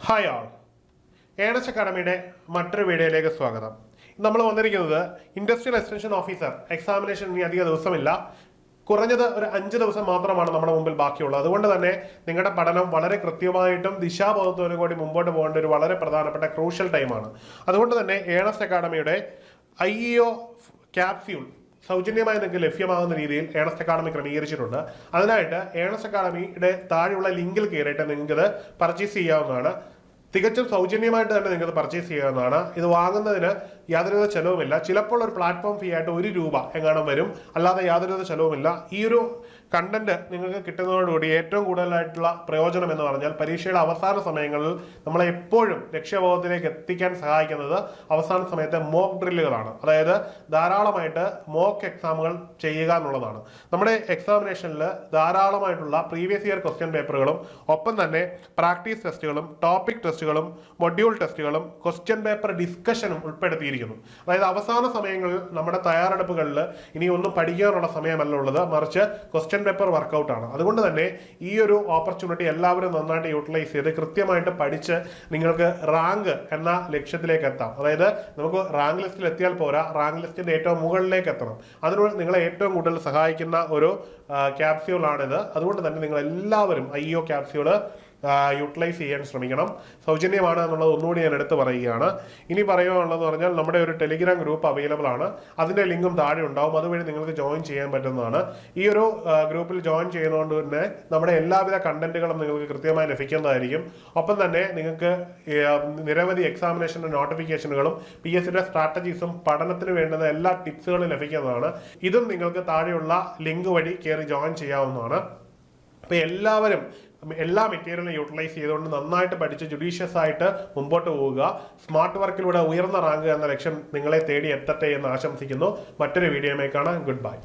Hi ആൾ earnest അക്കാഡമിയുടെ മറ്റൊരു വീഡിയോയിലേക്ക് സ്വാഗതം. നമ്മൾ വന്നിരിക്കുന്നത് ഇൻഡസ്ട്രിയൽ എക്സ്റ്റൻഷൻ ഓഫീസർ എക്സാമിനേഷൻ ഇനി അധിക ദിവസമില്ല, കുറഞ്ഞത് ഒരു 5 ദിവസം മാത്രമാണ് നമ്മുടെ മുമ്പിൽ ബാക്കിയുള്ളത്. അതുകൊണ്ട് തന്നെ നിങ്ങളുടെ പഠനം വളരെ കൃത്യമായിട്ടും ദിശാബോധത്തോടും കൂടി മുമ്പോട്ട് പോകേണ്ട ഒരു വളരെ പ്രധാനപ്പെട്ട ക്രൂഷ്യൽ ടൈമാണ്. അതുകൊണ്ട് തന്നെ ഏണസ് അക്കാഡമിയുടെ IEO ക്യാപ്സ്യൂൾ സൗജന്യമായി നിങ്ങൾക്ക് ലഭ്യമാകുന്ന രീതിയിൽ ഏണസ് അക്കാഡമി ക്രമീകരിച്ചിട്ടുണ്ട്. അതിനായിട്ട് ഏണസ് അക്കാഡമിയുടെ താഴെയുള്ള ലിങ്കിൽ കയറിയിട്ട് നിങ്ങൾക്കത് പർച്ചേസ് ചെയ്യാവുന്നതാണ്. തികച്ചും സൗജന്യമായിട്ട് തന്നെ നിങ്ങൾക്ക് പർച്ചേസ് ചെയ്യാവുന്നതാണ്. ഇത് വാങ്ങുന്നതിന് യാതൊരുവിധ ചെലവുമില്ല. ചിലപ്പോൾ ഒരു പ്ലാറ്റ്ഫോം ഫീ ആയിട്ട് ₹1 എങ്ങാനും വരും, അല്ലാതെ യാതൊരുവിധ ചെലവുമില്ല. ഈ ഒരു കണ്ടന്റ് നിങ്ങൾക്ക് കിട്ടുന്നതോടുകൂടി ഏറ്റവും കൂടുതലായിട്ടുള്ള പ്രയോജനം എന്ന് പറഞ്ഞാൽ പരീക്ഷയുടെ അവസാന സമയങ്ങളിൽ നമ്മളെ എപ്പോഴും ലക്ഷ്യബോധത്തിലേക്ക് എത്തിക്കാൻ സഹായിക്കുന്നത് അവസാന സമയത്തെ മോക്ക് ഡ്രില്ലുകളാണ്. അതായത് ധാരാളമായിട്ട് മോക്ക് എക്സാമുകൾ ചെയ്യുക എന്നുള്ളതാണ്. നമ്മുടെ എക്സാമിനേഷനിൽ ധാരാളമായിട്ടുള്ള പ്രീവിയസ് ഇയർ ക്വസ്റ്റ്യൻ പേപ്പറുകളും ഒപ്പം തന്നെ പ്രാക്ടീസ് ടെസ്റ്റുകളും ടോപ്പിക് ടെസ്റ്റുകളും മൊഡ്യൂൾ ടെസ്റ്റുകളും ക്വസ്റ്റ്യൻ പേപ്പർ ഡിസ്കഷനും ഉൾപ്പെടുത്തിയിരിക്കുന്നു. അതായത് അവസാന സമയങ്ങളിൽ നമ്മുടെ തയ്യാറെടുപ്പുകളിൽ ഇനി ഒന്നും പഠിക്കാനുള്ള സമയമല്ല ഉള്ളത്, മറിച്ച് ക്വസ്റ്റ്യൻ പേപ്പർ വർക്കൗട്ട് ആണ്. അതുകൊണ്ട് തന്നെ ഈ ഒരു ഓപ്പർച്യൂണിറ്റി എല്ലാവരും നന്നായിട്ട് യൂട്ടിലൈസ് ചെയ്ത് കൃത്യമായിട്ട് പഠിച്ച് നിങ്ങൾക്ക് റാങ്ക് എന്ന ലക്ഷ്യത്തിലേക്ക് എത്താം. അതായത് നമുക്ക് റാങ്ക് ലിസ്റ്റിൽ എത്തിയാൽ പോരാ, റാങ്ക് ലിസ്റ്റിന്റെ ഏറ്റവും മുകളിലേക്ക് എത്തണം. അതിനോട് നിങ്ങളെ ഏറ്റവും കൂടുതൽ സഹായിക്കുന്ന ഒരു ക്യാപ്സ്യൂളാണിത്. അതുകൊണ്ട് തന്നെ നിങ്ങൾ എല്ലാവരും IEO ക്യാപ്സ്യൂള് യൂട്ടിലൈസ് ചെയ്യാൻ ശ്രമിക്കണം. സൗജന്യമാണ് എന്നുള്ളത് ഒന്നുകൂടി ഞാൻ എടുത്ത് പറയുകയാണ്. ഇനി പറയുകയാണെന്ന് പറഞ്ഞാൽ നമ്മുടെ ഒരു ടെലിഗ്രാം ഗ്രൂപ്പ് അവൈലബിൾ ആണ്. അതിൻ്റെ ലിങ്കും താഴെ ഉണ്ടാവും. അതുവഴി നിങ്ങൾക്ക് ജോയിൻ ചെയ്യാൻ പറ്റുന്നതാണ്. ഈ ഒരു ഗ്രൂപ്പിൽ ജോയിൻ ചെയ്യുന്നതുകൊണ്ട് തന്നെ നമ്മുടെ എല്ലാവിധ കണ്ടന്റുകളും നിങ്ങൾക്ക് കൃത്യമായി ലഭിക്കുന്നതായിരിക്കും. ഒപ്പം തന്നെ നിങ്ങൾക്ക് നിരവധി എക്സാമിനേഷൻ്റെ നോട്ടിഫിക്കേഷനുകളും PSCയുടെ സ്ട്രാറ്റജീസും പഠനത്തിന് വേണ്ടുന്ന എല്ലാ ടിപ്സുകളും ലഭിക്കുന്നതാണ്. ഇതും നിങ്ങൾക്ക് താഴെയുള്ള ലിങ്ക് വഴി കയറി ജോയിൻ ചെയ്യാവുന്നതാണ്. അപ്പോൾ എല്ലാവരും എല്ലാ മെറ്റീരിയലും യൂട്ടിലൈസ് ചെയ്തുകൊണ്ട് നന്നായിട്ട് പഠിച്ച് ജുഡീഷ്യസ് ആയിട്ട് മുമ്പോട്ട് പോവുക. സ്മാർട്ട് വർക്കിലൂടെ ഉയർന്ന റാങ്ക് എന്ന ലക്ഷ്യം നിങ്ങളെ തേടി എത്തട്ടെ എന്ന് ആശംസിക്കുന്നു. മറ്റൊരു വീഡിയോയുമായി കാണാം. Good bye.